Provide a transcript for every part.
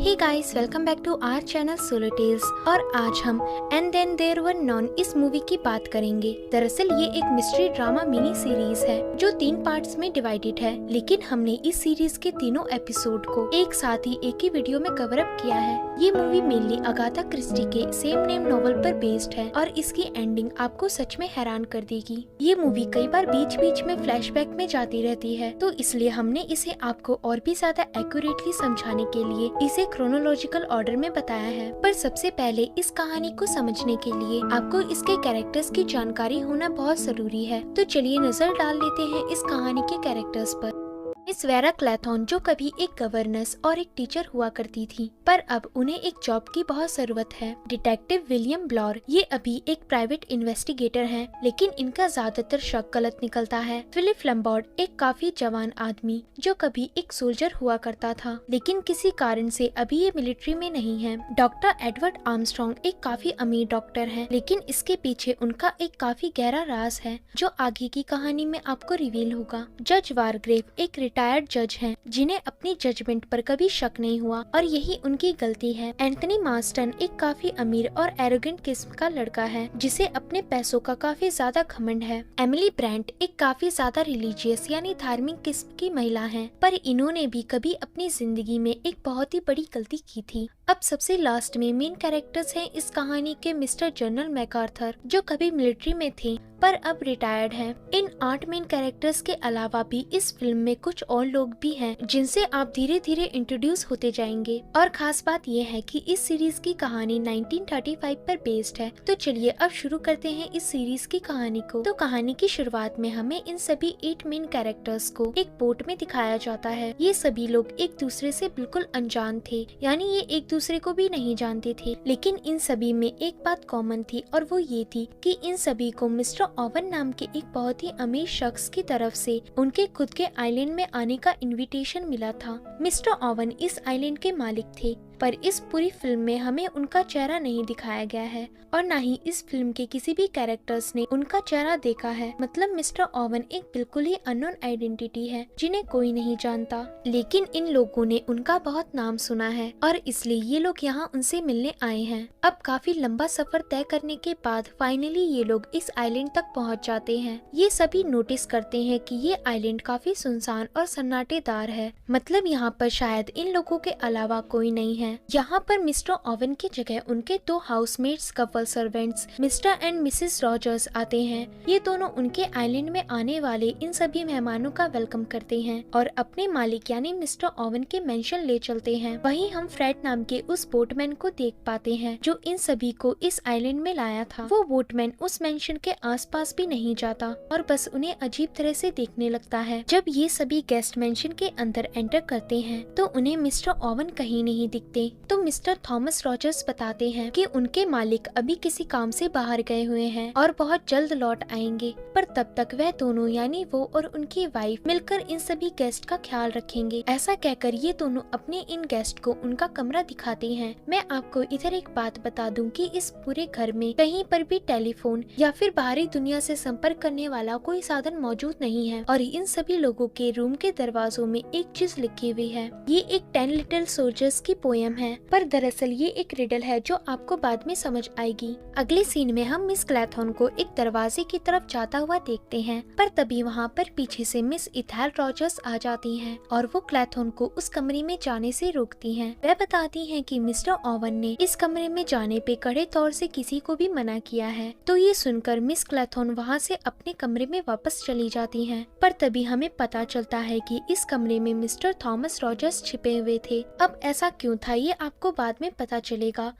Hey guys, welcome back to our channel solo tales. और आज हम and then there were none इस मूवी की बात करेंगे। दरअसल ये एक मिस्ट्री ड्रामा मिनी सीरीज है जो 3 पार्ट्स में डिवाइडेड है, लेकिन हमने इस सीरीज के तीनों एपिसोड को एक साथ ही एक ही वीडियो में कवर अप किया है। ये मूवी मेनली अगाथा क्रिस्टी के सेम नेम नॉवल पर बेस्ड है और इसकी एंडिंग आपको सच में हैरान कर देगी। ये मूवी कई बार बीच बीच में फ्लैशबैक में जाती रहती है, तो इसलिए हमने इसे आपको और भी ज्यादा एक्यूरेटली समझाने के लिए इसे क्रोनोलॉजिकल ऑर्डर में बताया है। पर सबसे पहले इस कहानी को समझने के लिए आपको इसके कैरेक्टर्स की जानकारी होना बहुत जरूरी है। तो चलिए नजर डाल लेते हैं इस कहानी के कैरेक्टर्स पर। मिस वेरा क्लैथॉन जो कभी एक गवर्नेंस और एक टीचर हुआ करती थी, पर अब उन्हें एक जॉब की बहुत जरूरत है। डिटेक्टिव विलियम ब्लॉर ये अभी एक प्राइवेट इन्वेस्टिगेटर हैं, लेकिन इनका ज्यादातर शक गलत निकलता है। फिलिप लैम्बर्ट एक काफी जवान आदमी जो कभी एक सोल्जर हुआ करता था, लेकिन किसी कारण से अभी ये मिलिट्री में नहीं है। डॉक्टर एडवर्ड आर्मस्ट्रॉन्ग एक काफी अमीर डॉक्टर है, लेकिन इसके पीछे उनका एक काफी गहरा राज है जो आगे की कहानी में आपको रिवील होगा। जज वारग्रेव एक रिटायर्ड जज हैं, जिन्हें अपनी जजमेंट पर कभी शक नहीं हुआ और यही उनकी गलती है। एंथनी मार्स्टन एक काफी अमीर और एरोगेंट किस्म का लड़का है जिसे अपने पैसों का काफी ज्यादा घमंड है। एमिली ब्रांट एक काफी ज्यादा रिलीजियस यानी धार्मिक किस्म की महिला है, पर इन्होंने भी कभी अपनी जिंदगी में एक बहुत ही बड़ी गलती की थी। अब सबसे लास्ट में मेन कैरेक्टर्स हैं इस कहानी के मिस्टर जनरल मैकार्थर जो कभी मिलिट्री में थे पर अब रिटायर्ड हैं। इन 8 मेन कैरेक्टर्स के अलावा भी इस फिल्म में कुछ और लोग भी हैं जिनसे आप धीरे धीरे इंट्रोड्यूस होते जाएंगे। और खास बात यह है कि इस सीरीज की कहानी 1935 पर बेस्ड है। तो चलिए अब शुरू करते हैं इस सीरीज की कहानी को। तो कहानी की शुरुआत में हमें इन सभी 8 मेन कैरेक्टर्स को एक बोट में दिखाया जाता है। ये सभी लोग एक दूसरे से बिल्कुल अनजान थे, यानी ये एक दूसरे को भी नहीं जानते थे, लेकिन इन सभी में एक बात कॉमन थी और वो ये थी कि इन सभी को मिस्टर ओवन नाम के एक बहुत ही अमीर शख्स की तरफ से उनके खुद के आइलैंड में आने का इनविटेशन मिला था। मिस्टर ओवन इस आइलैंड के मालिक थे, पर इस पूरी फिल्म में हमें उनका चेहरा नहीं दिखाया गया है और न ही इस फिल्म के किसी भी कैरेक्टर्स ने उनका चेहरा देखा है। मतलब मिस्टर ओवन एक बिल्कुल ही अननोन आइडेंटिटी है जिन्हें कोई नहीं जानता, लेकिन इन लोगों ने उनका बहुत नाम सुना है और इसलिए ये लोग यहाँ उनसे मिलने आए हैं। अब काफी लंबा सफर तय करने के बाद फाइनली ये लोग इस आइलैंड तक पहुँच जाते हैं। ये सभी नोटिस करते हैं कि ये आइलैंड काफी सुनसान और सन्नाटेदार है, मतलब यहाँ पर शायद इन लोगों के अलावा कोई नहीं है। यहाँ पर मिस्टर ओवन की जगह उनके 2 housemates couple servants mister and Mrs Rogers आते हैं। ये दोनों उनके आइलैंड में आने वाले इन सभी मेहमानों का वेलकम करते हैं और अपने मालिक यानी मिस्टर ओवन के मेंशन ले चलते हैं। वहीं हम फ्रेड नाम के उस बोटमैन को देख पाते हैं जो इन सभी को इस आइलैंड में लाया था। वो बोटमैन उस मेंशन के आसपास भी नहीं जाता और बस उन्हें अजीब तरह से देखने लगता है। जब ये सभी गेस्ट मेंशन के अंदर एंटर करते हैं तो उन्हें मिस्टर ओवन कहीं नहीं दिखते। तो मिस्टर थॉमस रॉजर्स बताते हैं कि उनके मालिक अभी किसी काम से बाहर गए हुए हैं और बहुत जल्द लौट आएंगे, पर तब तक वह दोनों यानी वो और उनकी वाइफ मिलकर इन सभी गेस्ट का ख्याल रखेंगे। ऐसा कहकर ये दोनों अपने इन गेस्ट को उनका कमरा दिखाते हैं। मैं आपको इधर एक बात बता दूं कि इस पूरे घर में कहीं पर भी टेलीफोन या फिर बाहरी दुनिया से संपर्क करने वाला कोई साधन मौजूद नहीं है और इन सभी लोगों के रूम के दरवाजों में एक चीज लिखी हुई है। ये एक 10 लिटिल सोल्जर्स की पोयम है, पर दरअसल ये एक रिडल है जो आपको बाद में समझ आएगी। अगले सीन में हम मिस क्लैथॉन को एक दरवाजे की तरफ जाता हुआ देखते हैं, पर तभी वहाँ पर पीछे से मिस इथेल रॉजर्स आ जाती हैं और वो क्लैथॉन को उस कमरे में जाने से रोकती हैं। वह बताती हैं कि मिस्टर ओवन ने इस कमरे में जाने पे कड़े तौर से किसी को भी मना किया है। तो ये सुनकर मिस क्लैथॉन वहाँ से अपने कमरे में वापस चली जाती हैं, पर तभी हमें पता चलता है कि इस कमरे में मिस्टर थॉमस रॉजर्स छिपे हुए थे। अब ऐसा क्यों था ये आपको बाद में पता चलेगा।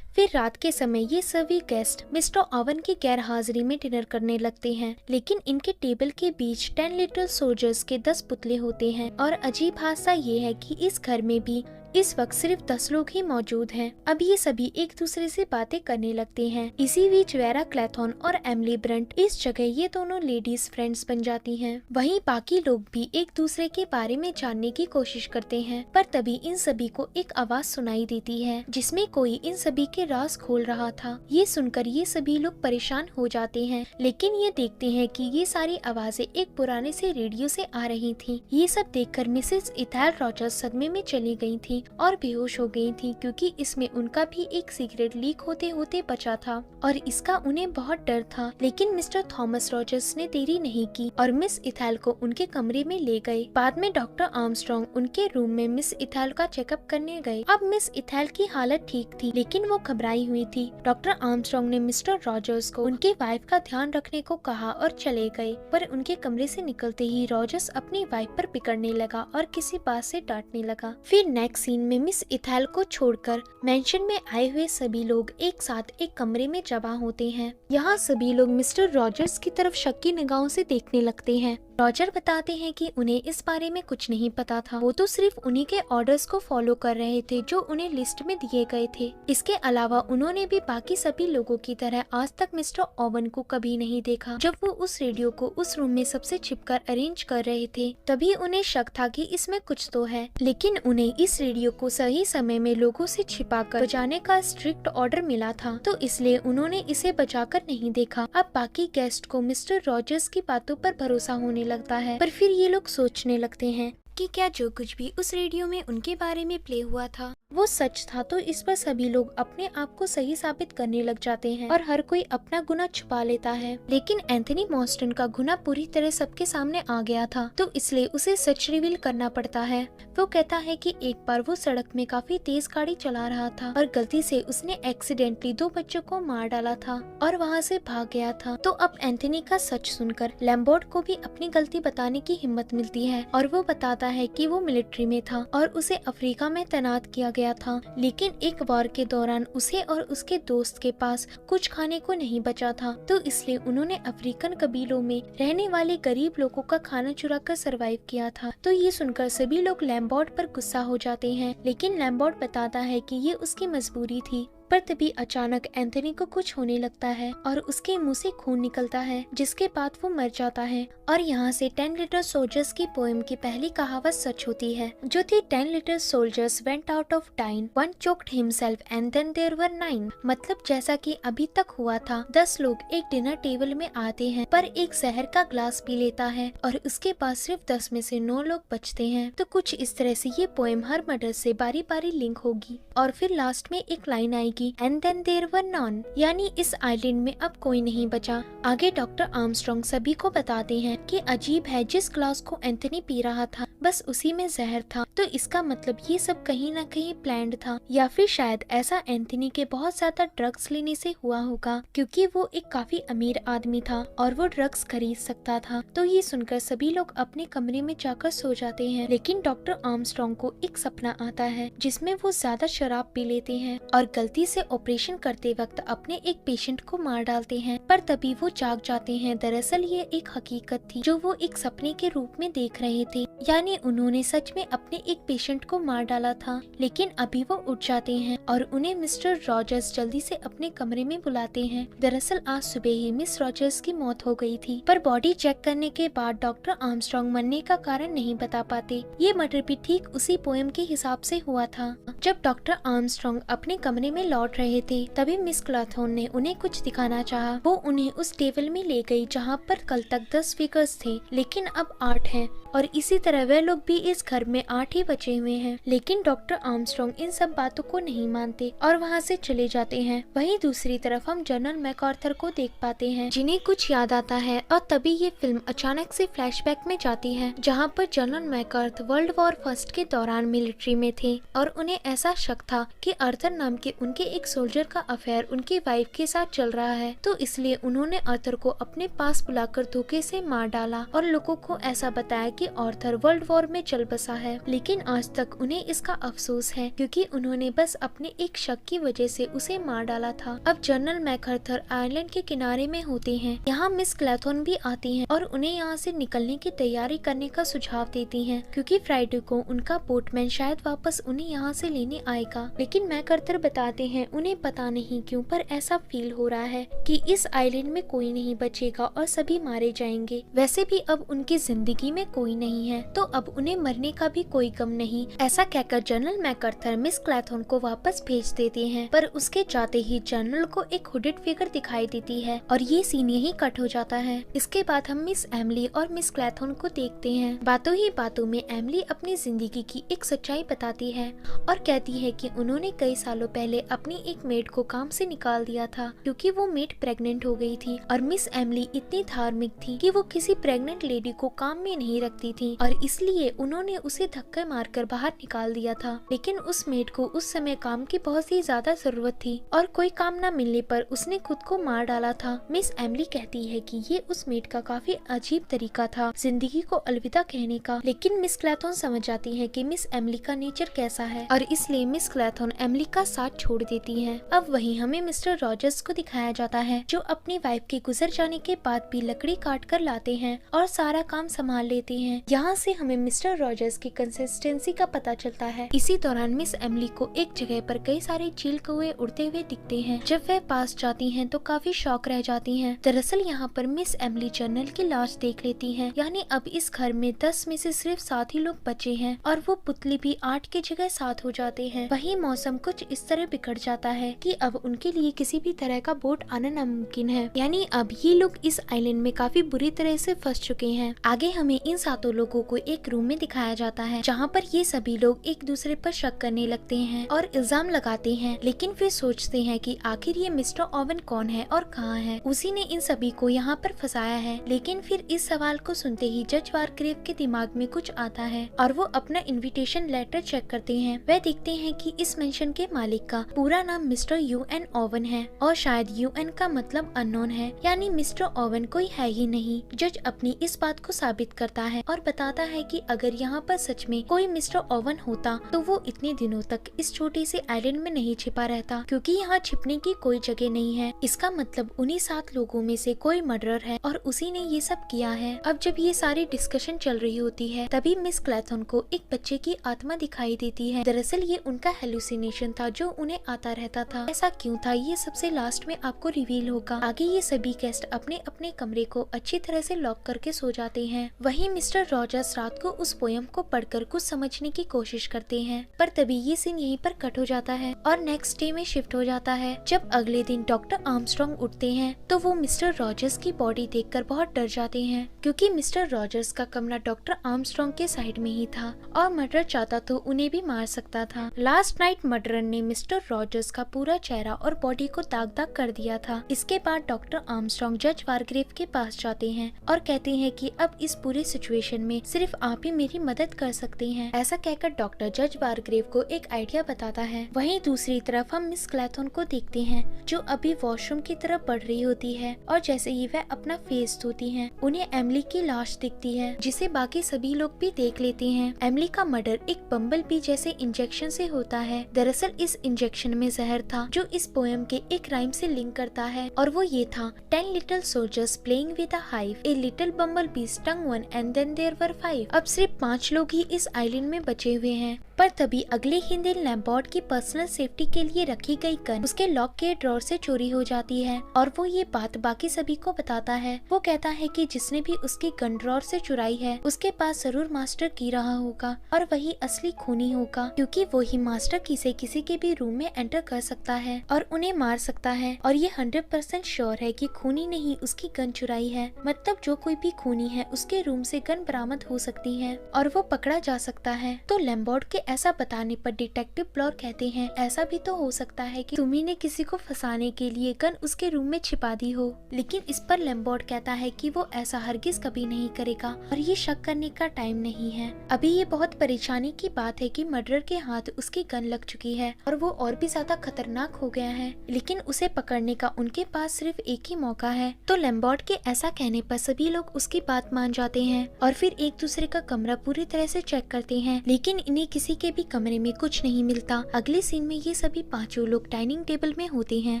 फिर रात के समय ये सभी गेस्ट मिस्टर ओवन की गैर हाजिरी में डिनर करने लगते हैं, लेकिन इनके टेबल के बीच 10 लिटिल सोल्जर्स के 10 पुतले होते हैं और अजीब हादसा ये है कि इस घर में भी इस वक्त सिर्फ 10 लोग ही मौजूद हैं। अब ये सभी एक दूसरे से बातें करने लगते हैं। इसी बीच वेरा क्लैथॉन और एमिली ब्रंट इस जगह ये दोनों लेडीज फ्रेंड्स बन जाती हैं। वहीं बाकी लोग भी एक दूसरे के बारे में जानने की कोशिश करते हैं, पर तभी इन सभी को एक आवाज सुनाई देती है जिसमें कोई इन सभी के राज खोल रहा था। ये सुनकर ये सभी लोग परेशान हो जाते हैं, लेकिन ये देखते हैं कि ये सारी आवाजें एक पुराने से रेडियो से आ रही थी। ये सब देखकर मिसेस इथेल रॉजर्स सदमे में चली गई थी थी और बेहोश हो गई थी, क्योंकि इसमें उनका भी एक सीक्रेट लीक होते होते बचा था और इसका उन्हें बहुत डर था। लेकिन मिस्टर थॉमस रॉजर्स ने देरी नहीं की और मिस इथैल को उनके कमरे में ले गए। बाद में डॉक्टर आर्मस्ट्रॉन्ग उनके रूम में मिस इथैल का चेकअप करने गए। अब मिस इथैल की हालत ठीक थी, लेकिन वो घबराई हुई थी। डॉक्टर आर्मस्ट्रॉन्ग ने मिस्टर रॉजर्स को उनकी वाइफ का ध्यान रखने को कहा और चले गए। पर उनके कमरे से निकलते ही रॉजर्स अपनी वाइफ पर बिगड़ने लगा और किसी बात से डांटने लगा। फिर नेक्स्ट सीन में मिस इथैल को छोड़कर मेंशन में आए हुए सभी लोग एक साथ एक कमरे में जमा होते हैं। यहाँ सभी लोग मिस्टर रॉजर्स की तरफ शक की निगाहों से देखने लगते हैं। रॉजर बताते हैं कि उन्हें इस बारे में कुछ नहीं पता था, वो तो सिर्फ उन्हीं के ऑर्डर्स को फॉलो कर रहे थे जो उन्हें लिस्ट में दिए गए थे। इसके अलावा उन्होंने भी बाकी सभी लोगों की तरह आज तक मिस्टर ओवन को कभी नहीं देखा। जब वो उस रेडियो को उस रूम में सबसे छिपकर अरेंज कर रहे थे, तभी उन्हें शक था कि इसमें कुछ तो है। लेकिन उन्हें इस रेडियो को सही समय में लोगों से छिपाकर बजाने का स्ट्रिक्ट ऑर्डर मिला था, तो इसलिए उन्होंने इसे बजाकर नहीं देखा। अब बाकी गेस्ट को मिस्टर रॉजर्स की बातों पर भरोसा होने लगता है, पर फिर ये लोग सोचने लगते हैं कि क्या जो कुछ भी उस रेडियो में उनके बारे में प्ले हुआ था वो सच था। तो इस पर सभी लोग अपने आप को सही साबित करने लग जाते हैं और हर कोई अपना गुनाह छुपा लेता है। लेकिन एंथनी मॉर्स्टन का गुनाह पूरी तरह सबके सामने आ गया था, तो इसलिए उसे सच रिवील करना पड़ता है। वो कहता है कि एक बार वो सड़क में काफी तेज गाड़ी चला रहा था और गलती से उसने एक्सीडेंटली 2 बच्चों को मार डाला था और वहाँ से भाग गया था। तो अब एंथनी का सच सुनकर लैम्बर्ट को भी अपनी गलती बताने की हिम्मत मिलती है और वो बताता है कि वो मिलिट्री में था और उसे अफ्रीका में तैनात किया गया था। लेकिन एक वार के दौरान उसे और उसके दोस्त के पास कुछ खाने को नहीं बचा था, तो इसलिए उन्होंने अफ्रीकन कबीलों में रहने वाले गरीब लोगों का खाना चुरा कर सर्वाइव किया था। तो ये सुनकर सभी लोग लैम्बर्ट पर गुस्सा हो जाते हैं, लेकिन लैम्बर्ट बताता है कि ये उसकी मजबूरी थी। पर तभी अचानक एंथनी को कुछ होने लगता है और उसके मुंह से खून निकलता है, जिसके बाद वो मर जाता है। और यहाँ से 10 लिटर सोल्जर्स की पोएम की पहली कहावत सच होती है, जो थी 10 little soldiers went out of dine, one choked himself and then there were 9। मतलब जैसा कि अभी तक हुआ था, 10 लोग एक डिनर टेबल में आते हैं पर एक जहर का ग्लास पी लेता है और उसके बाद सिर्फ 10 में से 9 लोग बचते हैं। तो कुछ इस तरह से ये पोएम हर मर्डर से बारी बारी लिंक होगी और फिर लास्ट में एक लाइन आएगी and then there were none, यानी इस आइलैंड में अब कोई नहीं बचा। आगे डॉक्टर आर्मस्ट्रॉन्ग सभी को बताते हैं कि अजीब है, जिस ग्लास को एंथनी पी रहा था बस उसी में जहर था, तो इसका मतलब ये सब कहीं न कहीं प्लान्ड था, या फिर शायद ऐसा एंथनी के बहुत ज्यादा ड्रग्स लेने से हुआ होगा, क्योंकि वो एक काफी अमीर आदमी था और वो ड्रग्स खरीद सकता था। तो ये सुनकर सभी लोग अपने कमरे में जाकर सो जाते हैं। लेकिन डॉक्टर आर्मस्ट्रॉन्ग को एक सपना आता है जिसमें वो ज्यादा शराब पी लेते हैं और गलती से ऑपरेशन करते वक्त अपने एक पेशेंट को मार डालते हैं। पर तभी वो जाग जाते हैं। दरअसल ये एक हकीकत थी जो वो एक सपने के रूप में देख रहे थे, यानी उन्होंने सच में अपने एक पेशेंट को मार डाला था। लेकिन अभी वो उठ जाते हैं और उन्हें मिस्टर रॉजर्स जल्दी से अपने कमरे में बुलाते हैं। दरअसल आज सुबह ही मिस रॉजर्स की मौत हो गई थी, पर बॉडी चेक करने के बाद डॉक्टर आर्मस्ट्रॉन्ग मरने का कारण नहीं बता पाते। ये मर्डर भी ठीक उसी पोएम के हिसाब से हुआ था। जब डॉक्टर आर्मस्ट्रॉन्ग अपने कमरे में लौट रहे थे, तभी मिस क्लॉथॉर्न ने उन्हें कुछ दिखाना चाहा। वो उन्हें उस टेबल में ले गई जहाँ पर कल तक 10 फिगर्स थे, लेकिन अब 8 हैं और इसी तरह वह लोग भी इस घर में 8 ही बचे हुए हैं। लेकिन डॉक्टर आर्मस्ट्रॉन्ग इन सब बातों को नहीं मानते और वहाँ से चले जाते हैं। वहीं दूसरी तरफ हम जनरल मैकआर्थर को देख पाते हैं, जिन्हें कुछ याद आता है और तभी ये फिल्म अचानक से फ्लैशबैक में जाती है, जहाँ पर general MacArthur world war first के दौरान मिलिट्री में थे और उन्हें ऐसा शक था कि आर्थर नाम के उनके एक सोल्जर का अफेयर उनकी वाइफ के साथ चल रहा है। तो इसलिए उन्होंने आर्थर को अपने पास बुलाकर धोखे से मार डाला और लोगों को ऐसा बताया कि आर्थर वर्ल्ड वॉर में चल बसा है। लेकिन आज तक उन्हें इसका अफसोस है, क्योंकि उन्होंने बस अपने एक शक की वजह से उसे मार डाला था। अब जनरल मैकआर्थर आइलैंड के किनारे में होते हैं। यहाँ मिस क्लॉथॉर्न भी आती हैं और उन्हें यहाँ से निकलने की तैयारी करने का सुझाव देती हैं, क्योंकि फ्राइडे को उनका बोटमैन शायद वापस उन्हें यहाँ से लेने आएगा। लेकिन मैकआर्थर बताते हैं उन्हें पता नहीं क्यों पर ऐसा फील हो रहा है कि इस आइलैंड में कोई नहीं बचेगा और सभी मारे जाएंगे। वैसे भी अब उनकी जिंदगी में कोई नहीं है तो अब उन्हें मरने का भी कोई गम नहीं। ऐसा कहकर जनरल मैकआर्थर मिस क्लैथॉर्न को वापस भेज देते हैं, पर उसके जाते ही जनरल को एक हुडेड फिगर दिखाई देती है और ये सीन यही कट हो जाता है। इसके बाद हम मिस एमिली और मिस क्लैथॉर्न को देखते हैं। बातों ही बातों में एमिली अपनी जिंदगी की एक सच्चाई बताती है और कहती है कि उन्होंने कई सालों पहले अपनी एक मेड को काम से निकाल दिया था क्योंकि वो मेड प्रेग्नेंट हो गई थी और मिस एमिली इतनी धार्मिक थी कि वो किसी प्रेग्नेंट लेडी को काम में नहीं रखती थी और इसलिए उन्होंने उसे धक्का मारकर बाहर निकाल दिया था। लेकिन उस मेड को उस समय काम की बहुत ही ज्यादा जरूरत थी और कोई काम न मिलने पर उसने खुद को मार डाला था। मिस एमिली कहती है कि ये उस मेड का काफी अजीब तरीका था जिंदगी को अलविदा कहने का, लेकिन मिस क्लैथॉर्न समझ जाती है कि मिस एमिली का नेचर कैसा है और इसलिए मिस क्लैथॉर्न एमिली का साथ छोड़ देती है। अब वही हमें मिस्टर रॉजर्स को दिखाया जाता है जो अपनी वाइफ के गुजर जाने के बाद भी लकड़ी काट कर लाते हैं और सारा काम संभाल लेते हैं। यहाँ से हमें मिस्टर रॉजर्स की कंसिस्टेंसी का पता चलता है। इसी दौरान मिस एमिली को एक जगह पर कई सारे चील कौवे उड़ते हुए दिखते हैं। जब वह पास जाती हैं तो काफी शौक रह जाती हैं। दरअसल यहाँ पर मिस एमिली जनरल की लाश देख लेती हैं, यानी अब इस घर में 10 में से सिर्फ 7 ही लोग बचे हैं और वो पुतली भी 8 की जगह 7 हो जाते हैं। वही मौसम कुछ इस तरह बिगड़ जाता है कि अब उनके लिए किसी भी तरह का बोट आना नामुमकिन है, यानी अब ये लोग इस आइलैंड में काफी बुरी तरह से फंस चुके हैं। आगे हमें इन 7 लोगों को एक रूम में दिखाया जाता है जहाँ पर ये सभी लोग एक दूसरे पर शक करने लगते हैं और इल्जाम लगाते हैं, लेकिन फिर सोचते हैं कि आखिर ये मिस्टर ओवन कौन है और कहाँ है। उसी ने इन सभी को यहाँ पर फंसाया है। लेकिन फिर इस सवाल को सुनते ही जज वारक्रेव के दिमाग में कुछ आता है और वो अपना इन्विटेशन लेटर चेक करते हैं। वह देखते हैं कि इस मेंशन के मालिक का पूरा नाम मिस्टर यूएन ओवन है और शायद यूएन का मतलब अननोन है, यानी मिस्टर ओवन कोई है ही नहीं। जज अपनी इस बात को साबित करता है और बताता है कि अगर यहाँ पर सच में कोई मिस्टर ओवन होता तो वो इतने दिनों तक इस छोटे से आइलैंड में नहीं छिपा रहता, क्योंकि यहाँ छिपने की कोई जगह नहीं है। इसका मतलब उन्हीं 7 लोगों में से कोई मर्डरर है और उसी ने ये सब किया है। अब जब ये सारी डिस्कशन चल रही होती है तभी मिस क्लैथॉर्न को एक बच्चे की आत्मा दिखाई देती है। दरअसल ये उनका हेलुसिनेशन था जो उन्हें आता रहता था। ऐसा क्यों था ये सबसे लास्ट में आपको रिवील होगा। आगे ये सभी गेस्ट अपने अपने कमरे को अच्छी तरह से लॉक करके सो जाते हैं। वहीं मिस्टर रॉजर्स रात को उस पोयम को पढ़कर कुछ समझने की कोशिश करते हैं, पर तभी ये सीन यहीं पर कट हो जाता है और नेक्स्ट डे में शिफ्ट हो जाता है। जब अगले दिन डॉक्टर आर्मस्ट्रॉन्ग उठते हैं तो वो मिस्टर रॉजर्स की बॉडी देखकर बहुत डर जाते हैं, क्योंकि मिस्टर रॉजर्स का कमरा डॉक्टर आर्मस्ट्रॉन्ग के साइड में ही था और मर्डर चाहता तो उन्हें भी मार सकता था। लास्ट नाइट मर्डरर ने मिस्टर रॉजर्स का पूरा चेहरा और बॉडी को दाग दाग कर दिया था। इसके बाद डॉक्टर आर्मस्ट्रॉन्ग जज वारग्रेव के पास जाते हैं और कहते हैं कि अब इस पूरे सिचुएशन में सिर्फ आप ही मेरी मदद कर सकते हैं। ऐसा कहकर डॉक्टर जज वारग्रेव को एक आइडिया बताता है। वहीं दूसरी तरफ हम मिस क्लैथॉर्न को देखते हैं जो अभी वॉशरूम की तरफ बढ़ रही होती है और जैसे ही वह अपना फेस धोती हैं, उन्हें एमिली की लाश दिखती है जिसे बाकी सभी लोग भी देख लेते हैं। एमिली का मर्डर एक बम्बल बी जैसे इंजेक्शन से होता है। दरअसल इस इंजेक्शन में जहर था जो इस पोएम के एक राइम से लिंक करता है और वो ये था 10 little soldiers playing with a hive, a little bumblebee stung one and then there were 5। अब सिर्फ 5 लोग ही इस आइलैंड में बचे हुए हैं, पर तभी अगले ही दिन लैम्बॉर्ड की पर्सनल सेफ्टी के लिए रखी गई गन उसके लॉक के ड्रॉर से चोरी हो जाती है और वो ये बात बाकी सभी को बताता है। वो कहता है कि जिसने भी उसकी गन ड्रॉर से चुराई है उसके पास जरूर मास्टर की रहा होगा और वही असली खूनी होगा, क्योंकि वो ही मास्टर की से किसी के भी रूम में एंटर कर सकता है और उन्हें मार सकता है। और ये 100% श्योर है कि खूनी ने ही उसकी गन चुराई है, मतलब जो कोई भी खूनी है उसके रूम से गन बरामद हो सकती है और वो पकड़ा जा सकता है। तो लैम्बॉर्ड के ऐसा बताने पर डिटेक्टिव ब्लॉर कहते हैं ऐसा भी तो हो सकता है कि तुम्ही ने किसी को फंसाने के लिए गन उसके रूम में छिपा दी हो, लेकिन इस पर लैम्बॉर्ड कहता है कि वो ऐसा हरगिज कभी नहीं करेगा और ये शक करने का टाइम नहीं है। अभी ये बहुत परेशानी की बात है कि मर्डरर के हाथ उसकी गन लग चुकी है और वो और भी ज्यादा खतरनाक हो गया है, लेकिन उसे पकड़ने का उनके पास सिर्फ एक ही मौका है। तो लैम्बॉर्ड के ऐसा कहने पर सभी लोग उसकी बात मान जाते हैं और फिर एक दूसरे का कमरा पूरी तरह से चेक करते हैं, लेकिन इन्हें किसी के भी कमरे में कुछ नहीं मिलता। अगले सीन में ये सभी 5 लोग डाइनिंग टेबल में होते हैं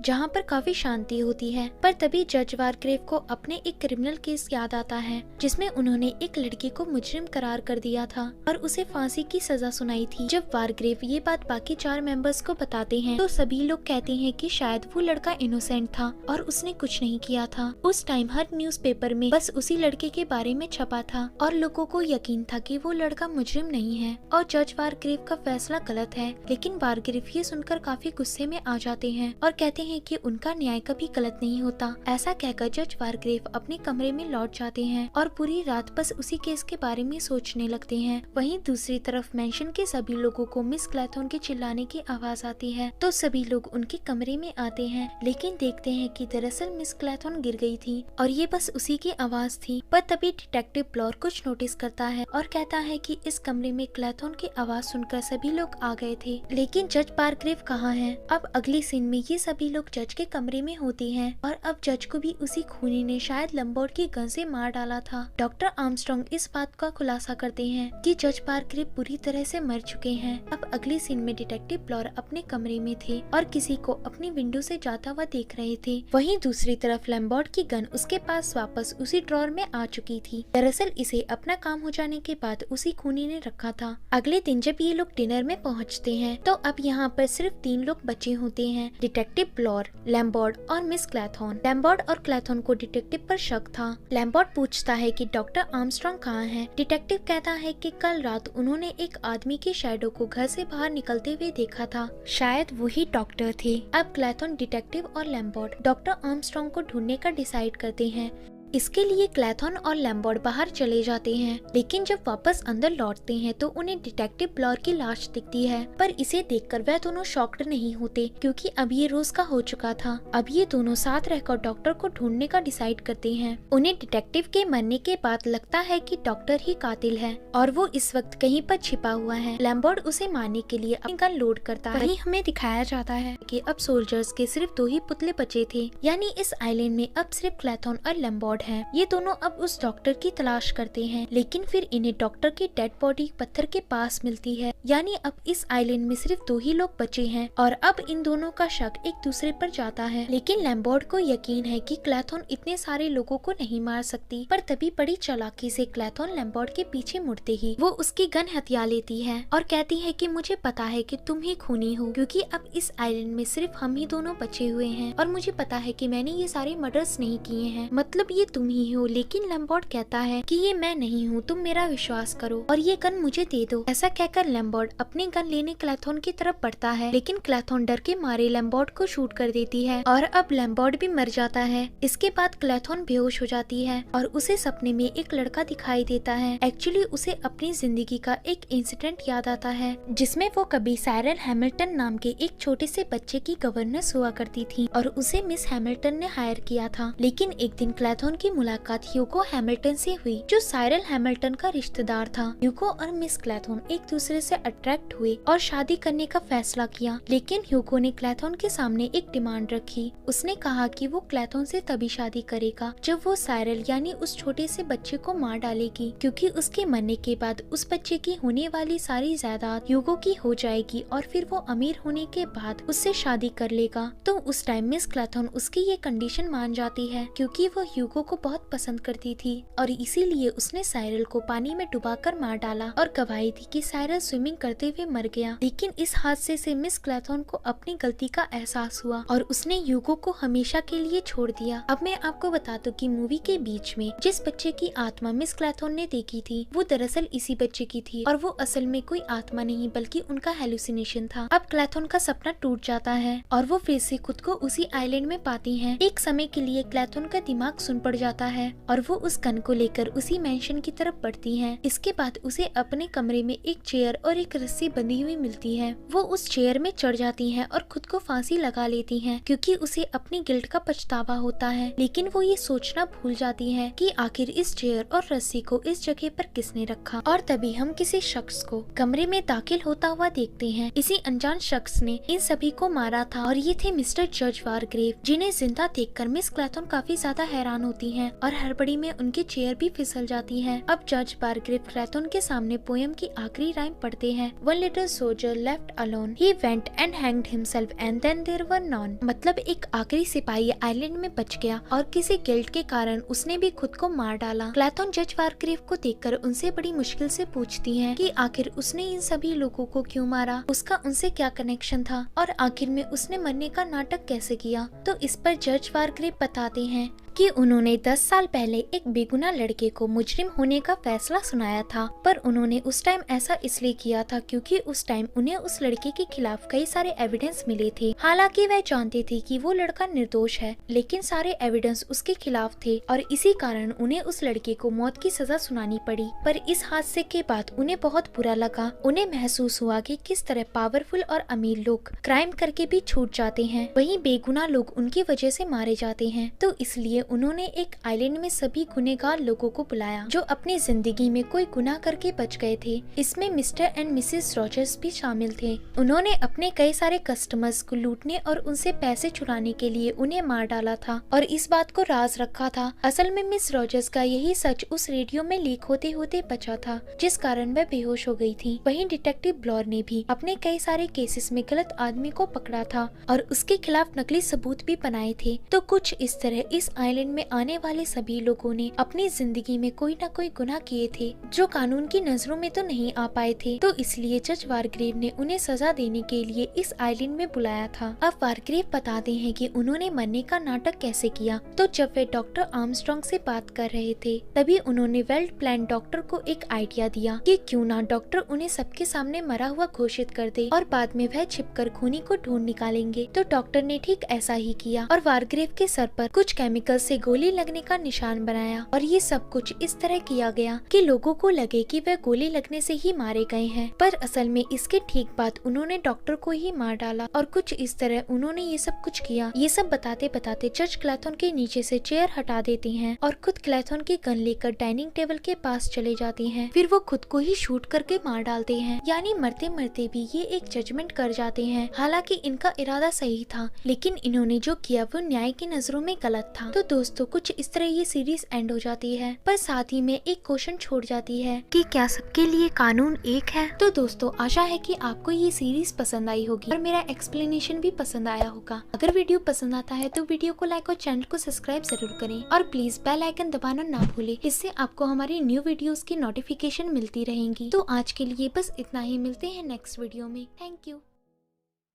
जहाँ पर काफी शांति होती है, पर तभी जज वारग्रेव को अपने एक क्रिमिनल केस याद आता है जिसमें उन्होंने एक लड़की को मुजरिम करार कर दिया था और उसे फांसी की सजा सुनाई थी। जब वारग्रेव ये बात बाकी 4 मेंबर्स को बताते जाते हैं तो सभी लोग कहते हैं कि शायद वो लड़का इनोसेंट था और उसने कुछ नहीं किया था। उस टाइम हर न्यूज़पेपर में बस उसी लड़के के बारे में छपा था और लोगों को यकीन था कि वो लड़का मुजरिम नहीं है और जज वारग्रेव का फैसला गलत है। लेकिन वारग्रेव ये सुनकर काफी गुस्से में आ जाते हैं और कहते हैं कि उनका न्याय कभी गलत नहीं होता। ऐसा कहकर जज वारग्रेव अपने कमरे में लौट जाते हैं और पूरी रात बस उसी केस के बारे में सोचने लगते हैं। वहीं दूसरी तरफ मेंशन के सभी लोगों को मिस क्लैथॉन के चिल्लाने की आवाज आती है तो सभी लोग उनके कमरे में आते हैं, लेकिन देखते हैं कि दरअसल मिस क्लैथॉन गिर गई थी और ये बस उसी की आवाज थी। पर तभी डिटेक्टिव ब्लॉर कुछ नोटिस करता है और कहता है कि इस कमरे में क्लैथॉन की आवाज सुनकर सभी लोग आ गए थे, लेकिन जज वारग्रेव कहाँ है। अब अगली सीन में ये सभी लोग जज के कमरे में होते हैं और अब जज को भी उसी खूनी ने शायद लैम्बर्ट की गन से मार डाला था। डॉक्टर आर्मस्ट्रांग इस बात का खुलासा करते हैं कि जज वारग्रेव पूरी तरह से मर चुके हैं। अब अगली सीन में डिटेक्टिव ब्लॉर अपने कमरे में थे और किसी को अपनी विंडो से जाता हुआ देख रहे थे। वहीं दूसरी तरफ लैम्बर्ट की गन उसके पास वापस उसी ड्रॉर में आ चुकी थी। दरअसल इसे अपना काम हो जाने के बाद उसी खूनी ने रखा था। अगले दिन जब ये लोग डिनर में पहुंचते हैं तो अब यहाँ पर सिर्फ 3 लोग बचे होते हैं, डिटेक्टिव ब्लॉर, लैम्बर्ट और मिस क्लैथॉन। लैम्बर्ट और क्लैथॉन को डिटेक्टिव पर शक था। लैम्बर्ट पूछता है कि डॉक्टर आर्मस्ट्रांग कहाँ है। डिटेक्टिव कहता है कि कल रात उन्होंने एक आदमी के शैडो को घर से बाहर निकलते हुए देखा था, शायद वही डॉक्टर थे। अब क्लैथॉन, डिटेक्टिव और लैम्बर्ट डॉक्टर आर्मस्ट्रांग को ढूंढने का डिसाइड करते हैं। इसके लिए क्लैथॉन और लैम्बर्ट बाहर चले जाते हैं, लेकिन जब वापस अंदर लौटते हैं तो उन्हें डिटेक्टिव ब्लॉर की लाश दिखती है। पर इसे देखकर वह दोनों शॉक्ड नहीं होते क्योंकि अब ये रोज का हो चुका था। अब ये दोनों साथ रहकर डॉक्टर को ढूंढने का डिसाइड करते हैं। उन्हें डिटेक्टिव के मरने के बाद लगता है कि डॉक्टर ही कातिल है और वो इस वक्त कहीं पर छिपा हुआ है। लैम्बर्ट उसे मारने के लिए अपनी गन लोड करता है। वहीं हमें दिखाया जाता है कि अब सोल्जर्स के सिर्फ 2 ही पुतले बचे थे, यानी इस आइलैंड में अब सिर्फ क्लैथॉन और लैम्बर्ट है। ये दोनों अब उस डॉक्टर की तलाश करते हैं, लेकिन फिर इन्हें डॉक्टर की डेड बॉडी पत्थर के पास मिलती है। यानी अब इस आइलैंड में सिर्फ 2 ही लोग बचे हैं और अब इन दोनों का शक एक दूसरे पर जाता है। लेकिन लैम्बर्ट को यकीन है कि क्लैथॉन इतने सारे लोगों को नहीं मार सकती। पर तभी बड़ी चालाकी से क्लैथॉन लैम्बर्ट के पीछे मुड़ते ही वो उसकी गन हथिया लेती है और कहती है कि मुझे पता है कि तुम ही खूनी हो, क्योंकि अब इस आइलैंड में सिर्फ हम ही दोनों बचे हुए हैं और मुझे पता है कि मैंने ये सारे मर्डर्स नहीं किए हैं, मतलब ये तुम ही हो। लेकिन लैम्बर्ट कहता है कि ये मैं नहीं हूँ, तुम मेरा विश्वास करो और ये गन मुझे दे दो। ऐसा कहकर लैम्बर्ट अपनी गन लेने क्लैथॉन की तरफ बढ़ता है, लेकिन क्लैथॉन डर के मारे लैम्बर्ट को शूट कर देती है और अब लैम्बर्ट भी मर जाता है। इसके बाद क्लैथॉन बेहोश हो जाती है और उसे सपने में एक लड़का दिखाई देता है। एक्चुअली उसे अपनी जिंदगी का एक इंसिडेंट याद आता है जिसमें वो कभी साइरल हैमिल्टन नाम के एक छोटे से बच्चे की गवर्नेंस हुआ करती थी और उसे मिस हैमिल्टन ने हायर किया था। लेकिन एक दिन क्लैथॉन की मुलाकात ह्यूगो हैमिल्टन से हुई, जो साइरल हैमिल्टन का रिश्तेदार था। ह्यूगो और मिस क्लैथॉन एक दूसरे से अट्रैक्ट हुए और शादी करने का फैसला किया। लेकिन ह्यूगो ने क्लैथॉन के सामने एक डिमांड रखी। उसने कहा कि वो क्लैथॉन से तभी शादी करेगा जब वो साइरल यानी उस छोटे से बच्चे को मार डालेगी, क्योंकि उसके मरने के बाद उस बच्चे की होने वाली सारी जायदाद ह्यूगो की हो जाएगी और फिर वो अमीर होने के बाद उससे शादी कर लेगा। तो उस टाइम मिस क्लैथॉन उसकी ये कंडीशन मान जाती है, क्योंकि वो ह्यूगो को बहुत पसंद करती थी और इसीलिए उसने साइरल को पानी में डुबाकर मार डाला और गवाही दी कि साइरल स्विमिंग करते हुए मर गया। लेकिन इस हादसे से मिस क्लैथॉन को अपनी गलती का एहसास हुआ और उसने ह्यूगो को हमेशा के लिए छोड़ दिया। अब मैं आपको बता दूं कि मूवी के बीच में जिस बच्चे की आत्मा मिस क्लैथॉन ने देखी थी वो दरअसल इसी बच्चे की थी और वो असल में कोई आत्मा नहीं बल्कि उनका हेलुसिनेशन था। अब क्लैथॉन का सपना टूट जाता है और वो फिर से खुद को उसी आइलैंड में पाती है। एक समय के लिए क्लैथॉन का दिमाग सुन पड़ जाता है और वो उस गन को लेकर उसी मेंशन की तरफ बढ़ती है। इसके बाद उसे अपने कमरे में एक चेयर और एक रस्सी बंधी हुई मिलती है। वो उस चेयर में चढ़ जाती है और खुद को फांसी लगा लेती है, क्योंकि उसे अपनी गिल्ट का पछतावा होता है। लेकिन वो ये सोचना भूल जाती है कि आखिर इस चेयर और रस्सी को इस जगह पर किसने रखा। और तभी हम किसी शख्स को कमरे में दाखिल होता हुआ देखते हैं। इसी अनजान शख्स ने इन सभी को मारा था और ये थे मिस्टर जज वारग्रेव, जिन्हें जिंदा देखकर मिस क्लैथॉन काफी ज्यादा हैरान होती होती हैं और हड़बड़ी में उनकी चेयर भी फिसल जाती है। अब जज बारग्रेव क्लैथन के सामने पोयम की आखिरी राइम पढ़ते हैं, one little soldier left alone, he went and hanged himself and then there were none. मतलब एक आखिरी सिपाही आइलैंड में बच गया और किसी गिल्ट के कारण उसने भी खुद को मार डाला। क्लैथन जज बारग्रेव को देखकर उनसे बड़ी मुश्किल से पूछती है कि आखिर उसने इन सभी लोगों को क्यों मारा, उसका उनसे क्या कनेक्शन था और आखिर में उसने मरने का नाटक कैसे किया। तो इस पर जज बारग्रेव बताते हैं कि उन्होंने 10 साल पहले एक बेगुनाह लड़के को मुजरिम होने का फैसला सुनाया था, पर उन्होंने उस टाइम ऐसा इसलिए किया था क्योंकि उस टाइम उन्हें उस लड़के के खिलाफ कई सारे एविडेंस मिले थे। हालांकि वह जानते थे कि वो लड़का निर्दोष है, लेकिन सारे एविडेंस उसके खिलाफ थे और इसी कारण उन्हें उस लड़के को मौत की सजा सुनानी पड़ी। पर इस हादसे के बाद उन्हें बहुत बुरा लगा। उन्हें महसूस हुआ कि किस तरह पावरफुल और अमीर लोग क्राइम करके भी छूट जाते हैं, वहीं बेगुनाह लोग उनकी वजह से मारे जाते हैं। तो इसलिए उन्होंने एक आइलैंड में सभी गुनहगार लोगों को बुलाया जो अपनी जिंदगी में कोई गुनाह करके बच गए थे। इसमें मिस्टर एंड मिसेस रॉजर्स भी शामिल थे। उन्होंने अपने कई सारे कस्टमर्स को लूटने और उनसे पैसे चुराने के लिए उन्हें मार डाला था और इस बात को राज रखा था। असल में मिस रॉजर्स का यही सच उस रेडियो में लीक होते होते बचा था, जिस कारण वह बेहोश हो गई थी। वहीं डिटेक्टिव ब्लॉर ने भी अपने कई सारे केसेस में गलत आदमी को पकड़ा था और उसके खिलाफ नकली सबूत भी बनाए थे। तो कुछ इस तरह इस आइलैंड में आने वाले सभी लोगों ने अपनी जिंदगी में कोई न कोई गुनाह किए थे जो कानून की नजरों में तो नहीं आ पाए थे। तो इसलिए जज बारग्रेव ने उन्हें सजा देने के लिए इस आइलैंड में बुलाया था। अब बारग्रेव बताते हैं कि उन्होंने मरने का नाटक कैसे किया। तो जब वे डॉक्टर आर्मस्ट्रॉन्ग से बात कर रहे थे तभी उन्होंने वेल प्लान डॉक्टर को एक आइडिया दिया कि क्यों ना डॉक्टर उन्हें सबके सामने मरा हुआ घोषित कर दे और बाद में वह छिपकर खूनी को ढूंढ निकालेंगे। तो डॉक्टर ने ठीक ऐसा ही किया और बारग्रेव के सर पर कुछ केमिकल से गोली लगने का निशान बनाया और ये सब कुछ इस तरह किया गया कि लोगों को लगे कि वह गोली लगने से ही मारे गए हैं, पर असल में इसके ठीक बाद उन्होंने डॉक्टर को ही मार डाला और कुछ इस तरह उन्होंने ये सब कुछ किया। ये सब बताते बताते जज क्लैथन के नीचे से चेयर हटा देते हैं और खुद क्लैथन की गन लेकर डाइनिंग टेबल के पास चले जाते हैं। फिर वो खुद को ही शूट करके मार डालते हैं, यानी मरते मरते भी ये एक जजमेंट कर जाते हैं। हालांकि इनका इरादा सही था, लेकिन इन्होंने जो किया वो न्याय की नजरों में गलत था। तो दोस्तों कुछ इस तरह ये सीरीज एंड हो जाती है, पर साथ ही में एक क्वेश्चन छोड़ जाती है कि क्या सबके लिए कानून एक है। तो दोस्तों आशा है कि आपको ये सीरीज पसंद आई होगी और मेरा एक्सप्लेनेशन भी पसंद आया होगा। अगर वीडियो पसंद आता है तो वीडियो को लाइक और चैनल को सब्सक्राइब जरूर करें और प्लीज बेल आइकन दबाना ना भूलें, इससे आपको हमारी न्यू वीडियोस की नोटिफिकेशन मिलती रहेंगी। तो आज के लिए बस इतना ही, मिलते हैं नेक्स्ट वीडियो में। Thank you.